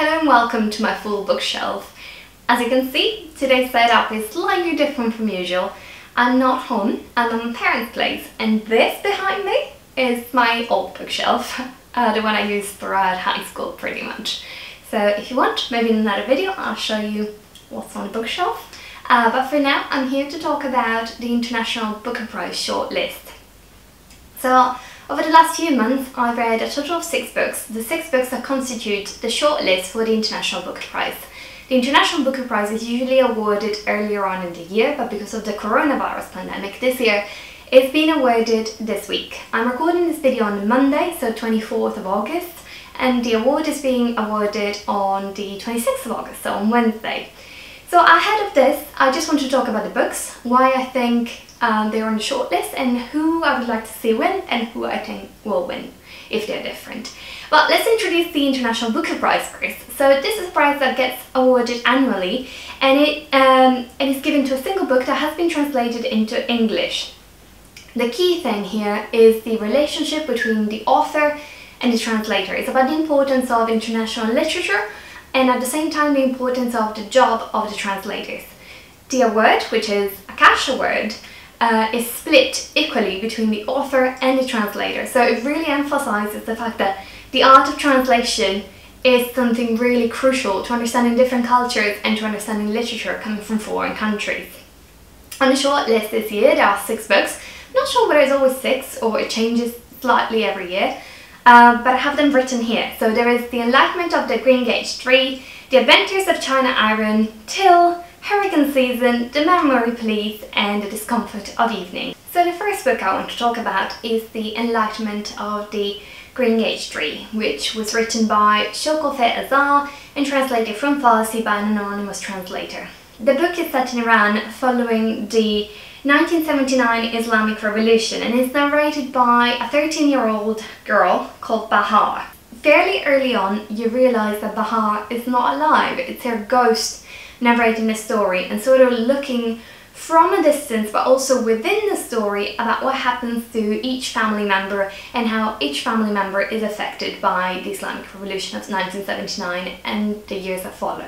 Hello and welcome to my full bookshelf. As you can see, today's setup is slightly different from usual. I'm not home, I'm at my parents' place, and this behind me is my old bookshelf, the one I used throughout high school pretty much. So if you want, maybe in another video I'll show you what's on the bookshelf. But for now I'm here to talk about the International Booker Prize shortlist. So over the last few months I've read a total of 6 books, the 6 books that constitute the shortlist for the International Booker Prize. The International Booker Prize is usually awarded earlier on in the year, but because of the coronavirus pandemic this year, it's been awarded this week. I'm recording this video on Monday, so 24th of August, and the award is being awarded on the 26th of August, so on Wednesday. So ahead of this, I just want to talk about the books, why I think they're on the shortlist, and who I would like to see win and who I think will win if they're different. But let's introduce the International Booker Prize first. So this is a prize that gets awarded annually, and it is given to a single book that has been translated into English. The key thing here is the relationship between the author and the translator. It's about the importance of international literature and at the same time the importance of the job of the translators. The award, which is a cash award, is split equally between the author and the translator. So it really emphasizes the fact that the art of translation is something really crucial to understanding different cultures and to understanding literature coming from foreign countries. On the shortlist this year there are 6 books. I'm not sure whether it's always 6 or it changes slightly every year, but I have them written here. So there is The Enlightenment of the Greengage 3, The Adventures of China-Iran, Tyll, Hurricane Season, The Memory Police and The Discomfort of Evening. So the first book I want to talk about is The Enlightenment of the Greengage 3, which was written by Shokoofeh Azar and translated from Farsi by an anonymous translator. The book is set in Iran following the 1979 Islamic Revolution and is narrated by a 13-year-old girl called Bahar. Fairly early on you realise that Bahar is not alive, it's her ghost narrating the story and sort of looking from a distance but also within the story about what happens to each family member and how each family member is affected by the Islamic Revolution of 1979 and the years that follow.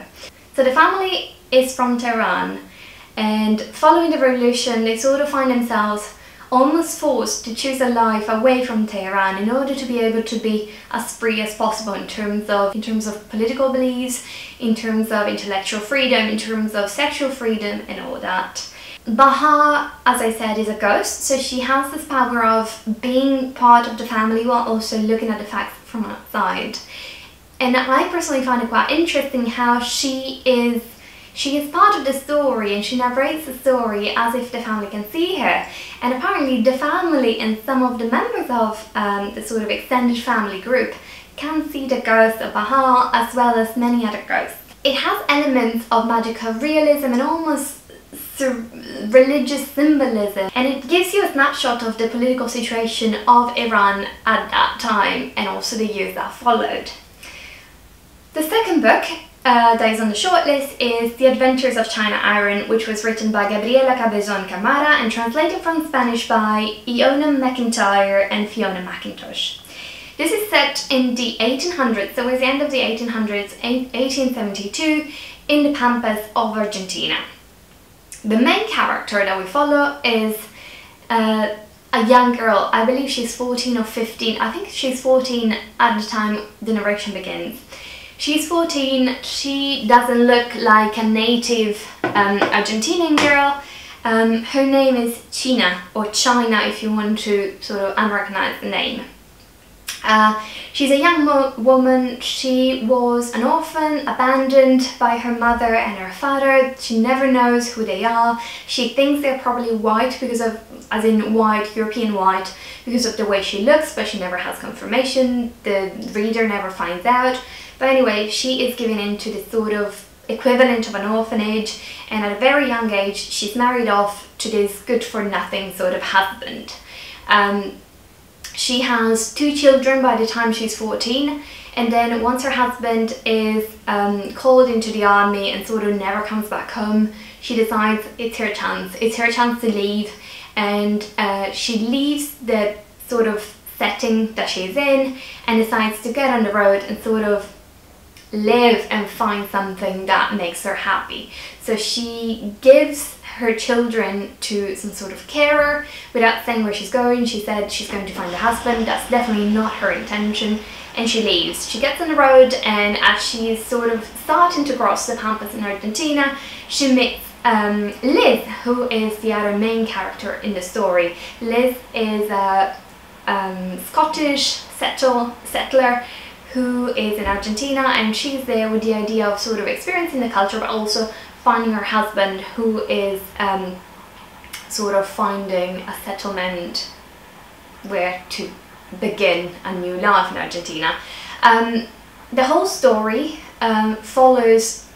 So the family is from Tehran, and following the revolution they sort of find themselves almost forced to choose a life away from Tehran in order to be able to be as free as possible in terms of political beliefs, in terms of intellectual freedom, in terms of sexual freedom and all that. Bahar, as I said, is a ghost, so she has this power of being part of the family while also looking at the facts from outside. And I personally find it quite interesting how she is part of the story and she narrates the story as if the family can see her. And apparently the family and some of the members of the sort of extended family group can see the ghost of Bahar as well as many other ghosts. It has elements of magical realism and almost religious symbolism, and it gives you a snapshot of the political situation of Iran at that time and also the years that followed. The second book that is on the shortlist is The Adventures of China-Iran, which was written by Gabriela Cabezón Cámara and translated from Spanish by Iona, Macintyre and Fiona Mackintosh. This is set in the 1800s, so it's the end of the 1800s, 1872, in the Pampas of Argentina. The main character that we follow is a young girl. I believe she's 14 or 15. I think she's 14 at the time the narration begins. She's 14, she doesn't look like a native Argentinian girl. Her name is China, or China if you want to sort of Americanize the name. She's a young woman. She was an orphan, abandoned by her mother and her father. She never knows who they are. She thinks they're probably white because of, as in white, European white, because of the way she looks, but she never has confirmation. The reader never finds out. But anyway, she is given into this sort of equivalent of an orphanage, and at a very young age she's married off to this good-for-nothing sort of husband. She has 2 children by the time she's 14, and then once her husband is called into the army and sort of never comes back home, she decides it's her chance to leave, and she leaves the sort of setting that she's in and decides to get on the road and sort of live and find something that makes her happy. So she gives her children to some sort of carer without saying where she's going. She said she's going to find a husband. That's definitely not her intention, and she leaves. She gets on the road, and as she's sort of starting to cross the pampas in Argentina, she meets Liz, who is the other main character in the story. Liz is a Scottish settler who is in Argentina, and she's there with the idea of sort of experiencing the culture, but also finding her husband, who is sort of finding a settlement where to begin a new life in Argentina. The whole story follows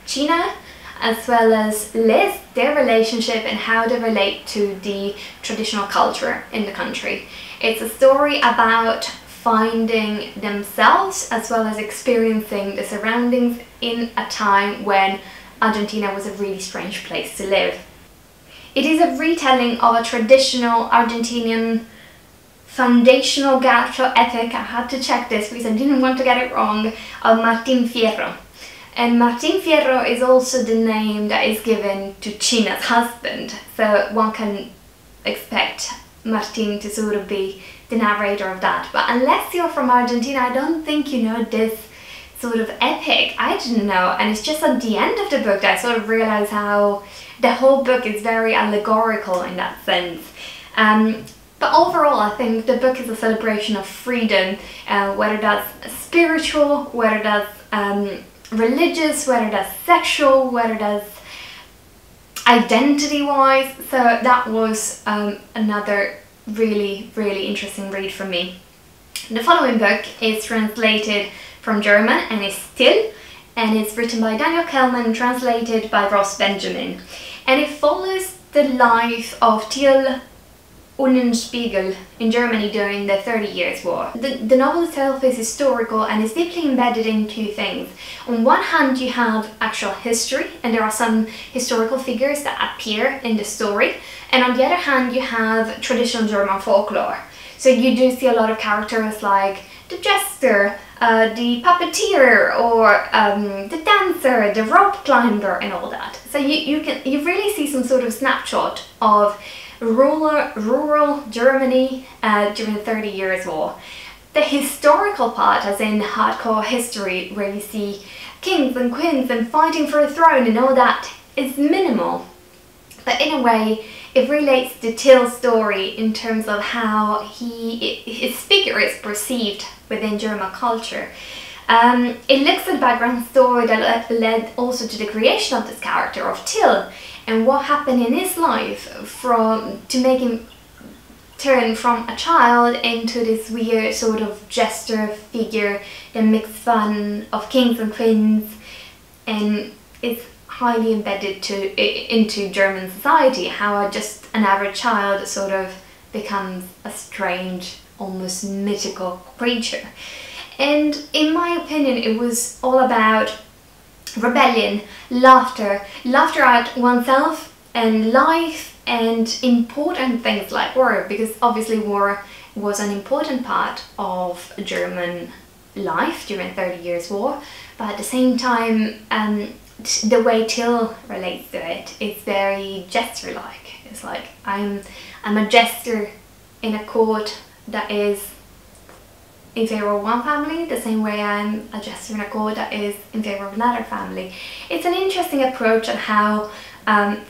China as well as Liz, their relationship and how they relate to the traditional culture in the country. It's a story about finding themselves as well as experiencing the surroundings in a time when Argentina was a really strange place to live. It is a retelling of a traditional Argentinian foundational gaucho epic. I had to check this because I didn't want to get it wrong, of Martín Fierro. And Martín Fierro is also the name that is given to China's husband, so one can expect Martín to sort of be the narrator of that. But unless you're from Argentina, I don't think you know this sort of epic. I didn't know, and it's just at the end of the book that I sort of realised how the whole book is very allegorical in that sense. But overall, I think the book is a celebration of freedom, whether that's spiritual, whether that's religious, whether that's sexual, whether that's identity-wise. So that was another really interesting read for me. The following book is translated from German and is Tyll, and it's written by Daniel Kehlmann and translated by Ross Benjamin. And it follows the life of Tyll Unenspiegel in Germany during the 30 Years' War. The novel itself is historical and is deeply embedded in two things. On one hand, you have actual history, and there are some historical figures that appear in the story, and on the other hand, you have traditional German folklore. So you do see a lot of characters like the jester, the puppeteer, or the dancer, the rope climber, and all that. So you really see some sort of snapshot of rural Germany during the 30 Years' War. The historical part, as in hardcore history, where you see kings and queens and fighting for a throne and all that, is minimal. But in a way, it relates to Tyll's story in terms of how his figure is perceived within German culture. It looks at the background story that led also to the creation of this character of Tyll, and what happened in his life to make him turn from a child into this weird sort of jester figure that makes fun of kings and queens, and it's highly embedded into German society, how just an average child sort of becomes a strange, almost mythical creature. And in my opinion, it was all about rebellion, laughter at oneself and life, and important things like war, because obviously war was an important part of German life during 30 Years' War, but at the same time the way Tyll relates to it is very jester-like. It's like, I'm a jester in a court that is in favour of one family, the same way I'm a jester in a court that is in favour of another family. It's an interesting approach on how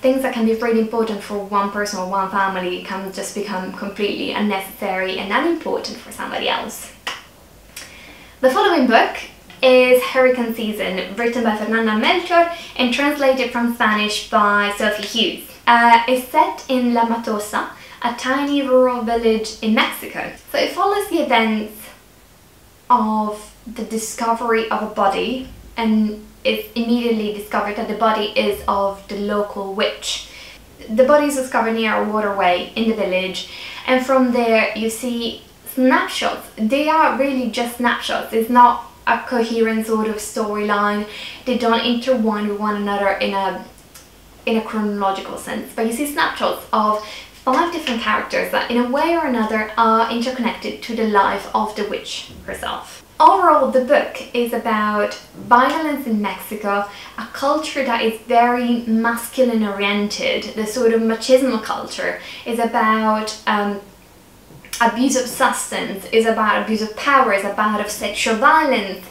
things that can be really important for one person or one family can just become completely unnecessary and unimportant for somebody else. The following book is Hurricane Season, written by Fernanda and Melchor and translated from Spanish by Sophie Hughes. It's set in La Matosa, a tiny rural village in Mexico. So it follows the events of the discovery of a body, and it's immediately discovered that the body is of the local witch. The body is discovered near a waterway in the village, and from there you see snapshots. They are really just snapshots. It's not a coherent sort of storyline. They don't intertwine with one another in a chronological sense, but you see snapshots of 5 different characters that in a way or another are interconnected to the life of the witch herself. Overall, the book is about violence in Mexico, a culture that is very masculine oriented. The sort of machismo culture is about abuse of substance, is about abuse of power, is about sexual violence.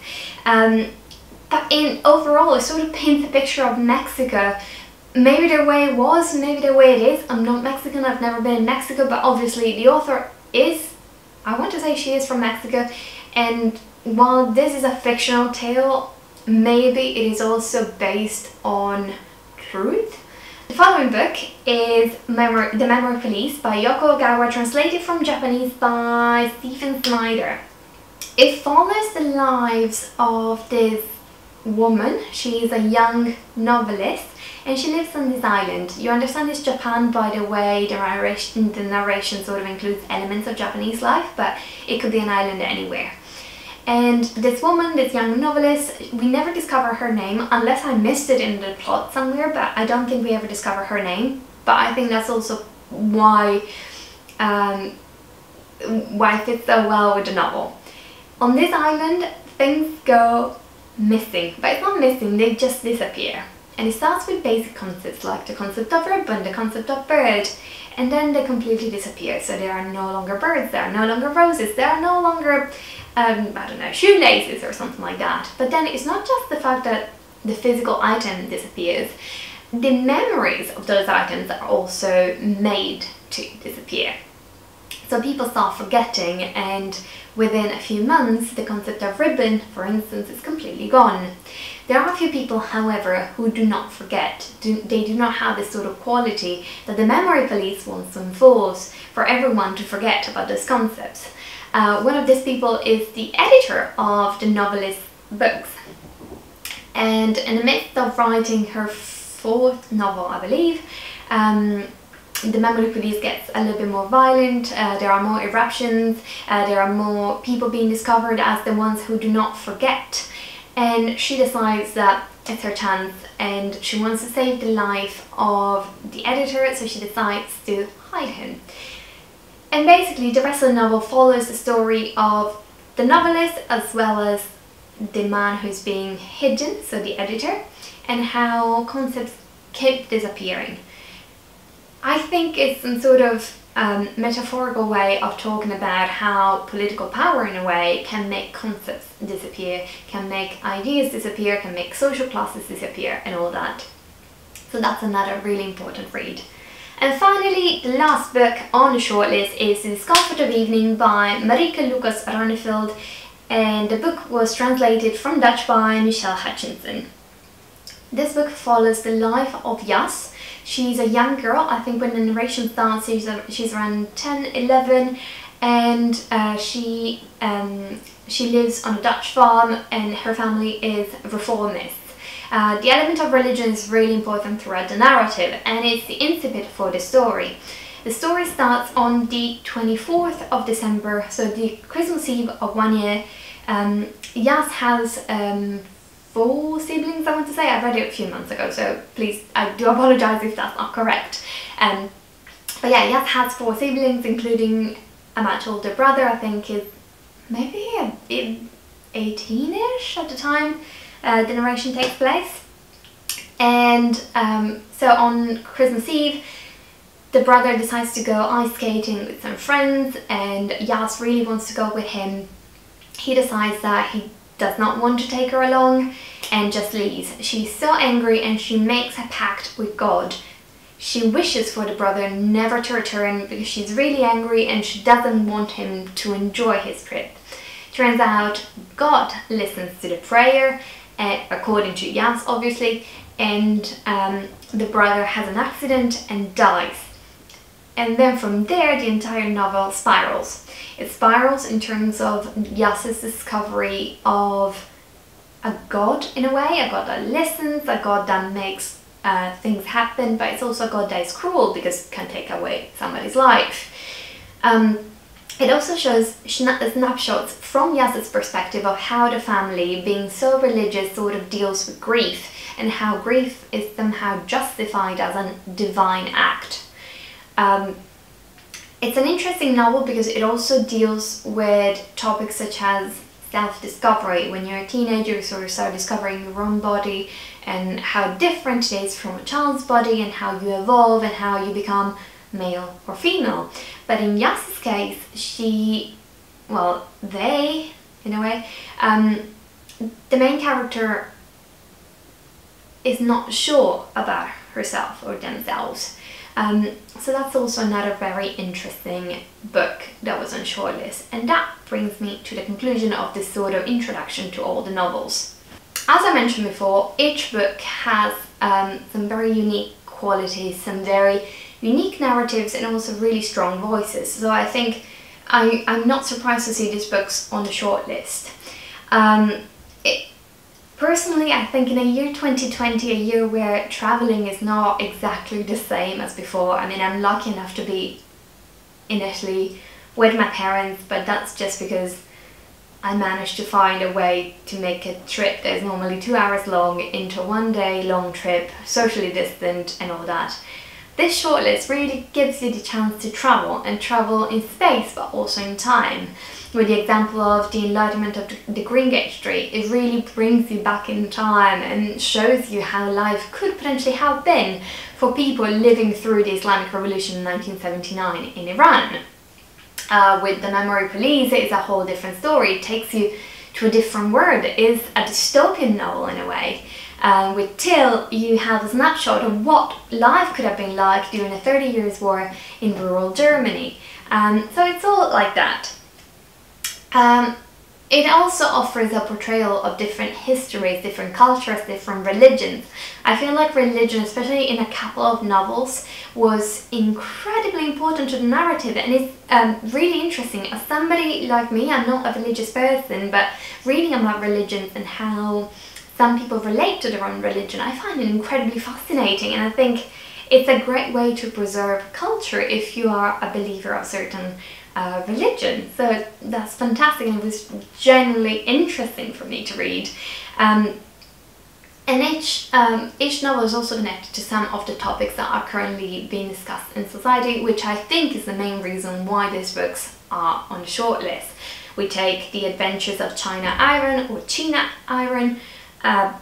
But overall, it sort of paints a picture of Mexico, maybe the way it was, maybe the way it is. I'm not Mexican, I've never been in Mexico, but obviously the author is, I want to say she is from Mexico, and while this is a fictional tale, maybe it is also based on truth. The following book is The Memory Police by Yoko Ogawa, translated from Japanese by Snyder. It follows the lives of this woman. She is a young novelist and she lives on this island. You understand it's Japan by the way the narration sort of includes elements of Japanese life, but it could be an island anywhere. And this woman, this young novelist, we never discover her name unless I missed it in the plot somewhere, but I don't think we ever discover her name. But I think that's also why it fits so well with the novel. On this island, things go missing, but it's not missing, they just disappear. And it starts with basic concepts like the concept of ribbon, the concept of bird, and then they completely disappear. So there are no longer birds, there are no longer roses, there are no longer I don't know, shoelaces or something like that. But then it's not just the fact that the physical item disappears, the memories of those items are also made to disappear. So people start forgetting, and within a few months the concept of ribbon, for instance, is completely gone. There are a few people, however, who do not forget. They do not have this sort of quality that the memory police wants to enforce for everyone to forget about those concepts. One of these people is the editor of the novelist's books, and in the midst of writing her fourth novel, I believe, the memory police gets a little bit more violent, there are more eruptions, there are more people being discovered as the ones who do not forget, and she decides that it's her chance and she wants to save the life of the editor, so she decides to hide him. And basically the rest of the novel follows the story of the novelist as well as the man who's being hidden, so the editor, and how concepts keep disappearing. I think it's some sort of metaphorical way of talking about how political power in a way can make concepts disappear, can make ideas disappear, can make social classes disappear and all that. So that's another really important read. And finally, the last book on the shortlist is The Discomfort of Evening by Marieke Lucas Ronneveld, and the book was translated from Dutch by Michelle Hutchinson. This book follows the life of Yas. She's a young girl, I think when the narration starts she's around 10, 11, and she lives on a Dutch farm and her family is reformist. The element of religion is really important throughout the narrative, and it's the incipit for the story. The story starts on the 24th of December, so the Christmas Eve of one year. Yas has 4 siblings, I want to say. I read it a few months ago, so please, I do apologise if that's not correct. But yeah, Yas has 4 siblings, including a much older brother, I think is maybe 18-ish at the time the narration takes place. And so on Christmas Eve, the brother decides to go ice skating with some friends, and Yas really wants to go with him. He decides that he does not want to take her along and just leaves. She's so angry and she makes a pact with God. She wishes for the brother never to return because she's really angry and she doesn't want him to enjoy his trip. Turns out God listens to the prayer, according to Yas obviously, and the brother has an accident and dies. And then from there the entire novel spirals. It spirals in terms of Yas's discovery of a god in a way, a god that listens, a god that makes things happen, but it's also a god that is cruel because it can take away somebody's life. It also shows snapshots from Yas's perspective of how the family, being so religious, sort of deals with grief, and how grief is somehow justified as a divine act. It's an interesting novel because it also deals with topics such as self-discovery. When you're a teenager, you sort of start discovering your own body and how different it is from a child's body, and how you evolve and how you become male or female. But in Yas's case, they, in a way, the main character is not sure about herself or themselves. So that's also another very interesting book that was on Shortlist, and that brings me to the conclusion of this sort of introduction to all the novels. As I mentioned before, each book has some very unique qualities, some very unique narratives, and also really strong voices. So I think I'm not surprised to see these books on the shortlist. Personally, I think in a year 2020, a year where traveling is not exactly the same as before. I mean, I'm lucky enough to be in Italy with my parents, but that's just because I managed to find a way to make a trip that is normally 2 hours long into a 1 day long trip, socially distant and all that. This shortlist really gives you the chance to travel, and travel in space but also in time. With the example of the Enlightenment of the Greengage tree, it really brings you back in time and shows you how life could potentially have been for people living through the Islamic Revolution in 1979 in Iran. With The Memory Police, it's a whole different story. It takes you to a different world. It is a dystopian novel in a way. With Tyll, you have a snapshot of what life could have been like during the 30 Years' War in rural Germany. So it's all like that. It also offers a portrayal of different histories, different cultures, different religions. I feel like religion, especially in a couple of novels, was incredibly important to the narrative, and it's really interesting. As somebody like me, I'm not a religious person, but reading about religions and how some people relate to their own religion, I find it incredibly fascinating, and I think it's a great way to preserve culture if you are a believer of certain religion. So that's fantastic, and it was genuinely interesting for me to read. And each novel is also connected to some of the topics that are currently being discussed in society, which I think is the main reason why these books are on the shortlist. We take the adventures of China Iron, or China Iron. That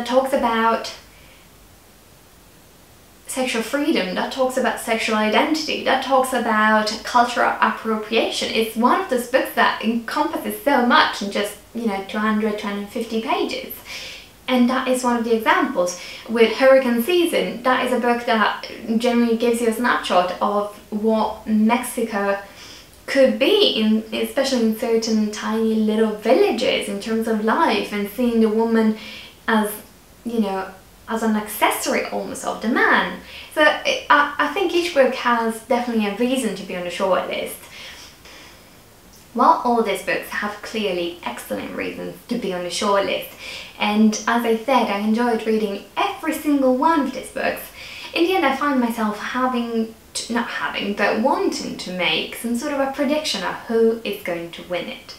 talks about sexual freedom, that talks about sexual identity, that talks about cultural appropriation. It's one of those books that encompasses so much in just, 250 pages. And that is one of the examples. With Hurricane Season, that is a book that generally gives you a snapshot of what Mexico could be, especially in certain tiny little villages, in terms of life, and seeing the woman as, as an accessory almost of the man. So I think each book has definitely a reason to be on the shortlist. While all these books have clearly excellent reasons to be on the shortlist, and as I said, I enjoyed reading every single one of these books, in the end I find myself wanting to make some sort of a prediction of who is going to win it.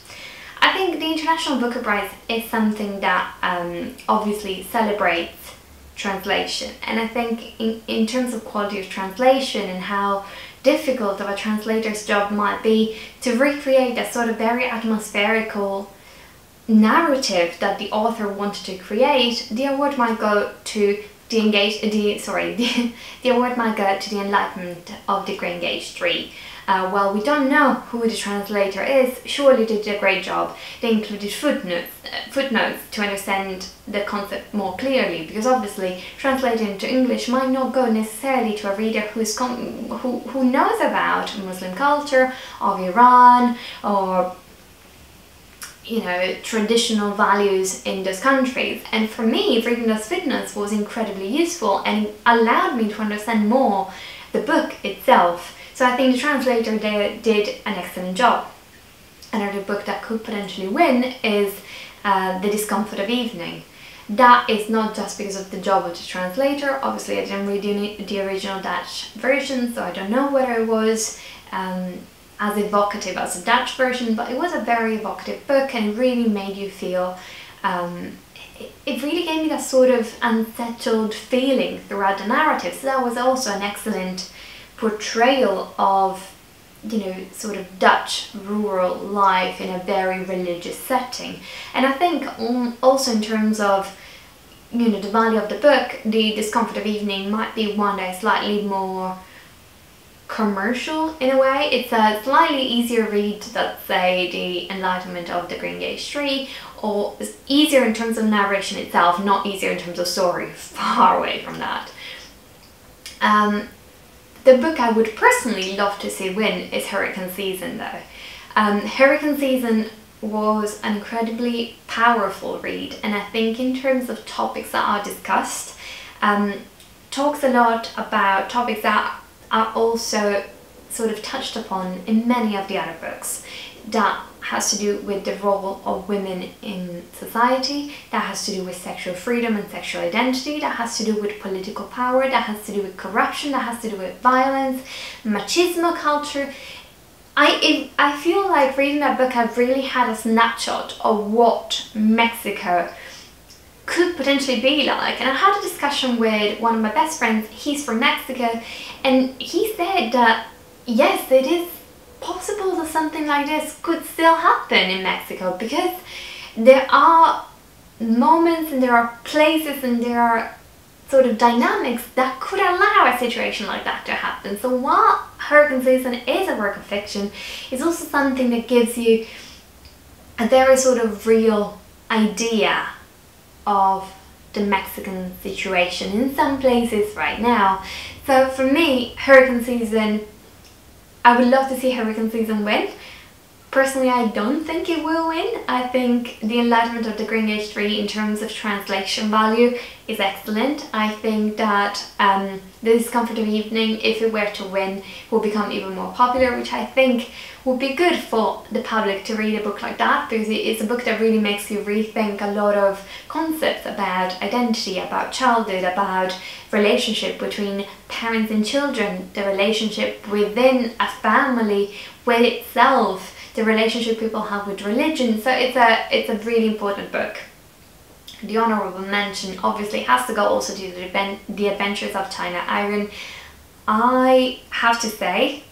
I think the International Booker Prize is something that obviously celebrates translation, and I think in terms of quality of translation and how difficult of a translator's job might be to recreate that sort of very atmospherical narrative that the author wanted to create, the award might go to the award might go to the Enlightenment of the Greengage tree. While we don't know who the translator is, surely they did a great job. They included footnotes to understand the concept more clearly, because obviously translating into English might not go necessarily to a reader who knows about Muslim culture of Iran, or traditional values in those countries. And for me, reading those footnotes was incredibly useful and allowed me to understand more the book itself. So I think the translator there did an excellent job. Another book that could potentially win is The Discomfort of Evening. That is not just because of the job of the translator. Obviously I didn't read the original Dutch version, so I don't know whether it was as evocative as the Dutch version, but it was a very evocative book and really made you feel, it really gave me that sort of unsettled feeling throughout the narrative. So that was also an excellent portrayal of you know, sort of Dutch rural life in a very religious setting. And I think also in terms of, you know, the value of the book, The Discomfort of Evening might be one that is slightly more commercial in a way. It's a slightly easier read than, say, The Enlightenment of the Greengage Tree, or it's easier in terms of narration itself, not easier in terms of story, far away from that. The book I would personally love to see win is Hurricane Season though. Hurricane Season was an incredibly powerful read, and I think in terms of topics that are discussed, talks a lot about topics that are also sort of touched upon in many of the other books. That has to do with the role of women in society, that has to do with sexual freedom and sexual identity, that has to do with political power, that has to do with corruption, that has to do with violence, machismo culture. I feel like reading that book, I've really had a snapshot of what Mexico could potentially be like. And I had a discussion with one of my best friends, he's from Mexico, and he said that yes, it is possible that something like this could still happen in Mexico, because there are moments and there are places and there are sort of dynamics that could allow a situation like that to happen. So while Hurricane Season is a work of fiction, it's also something that gives you a very sort of real idea of the Mexican situation in some places right now. So for me, Hurricane Season, I would love to see Hurricane Season win. Personally, I don't think it will win. I think The Enlightenment of the Greengage Tree in terms of translation value is excellent. I think that The Discomfort of Evening, if it were to win, will become even more popular, which I think would be good for the public to read a book like that, because it's a book that really makes you rethink a lot of concepts about identity, about childhood, about relationship between parents and children, the relationship within a family with itself, the relationship people have with religion. So it's a really important book. The honorable mention obviously has to go also to The Adventures of China Iron. I have to say,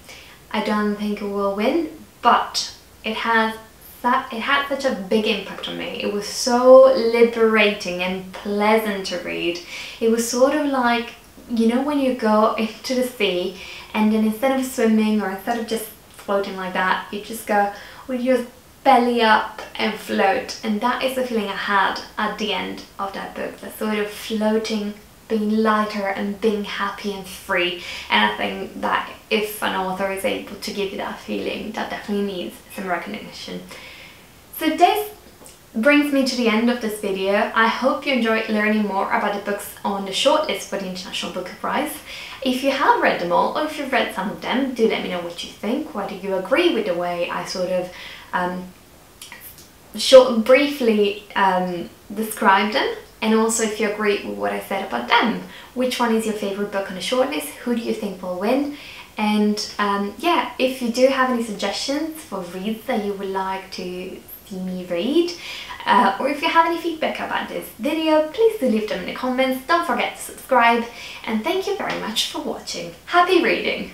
I don't think it will win, but it had such a big impact on me. It was so liberating and pleasant to read. It was sort of like, you know, when you go into the sea and then instead of swimming or instead of just floating like that, you just go with your belly up and float, and that is the feeling I had at the end of that book, the sort of floating, being lighter and being happy and free. And I think that if an author is able to give you that feeling, that definitely needs some recognition. So this brings me to the end of this video. I hope you enjoyed learning more about the books on the shortlist for the International Booker Prize. If you have read them all, or if you've read some of them, do let me know what you think, whether you agree with the way I sort of briefly described them, and also if you agree with what I said about them. Which one is your favourite book on the shortlist? Who do you think will win? And yeah, if you do have any suggestions for reads that you would like to see me read, or if you have any feedback about this video, please do leave them in the comments. Don't forget to subscribe, and thank you very much for watching. Happy reading!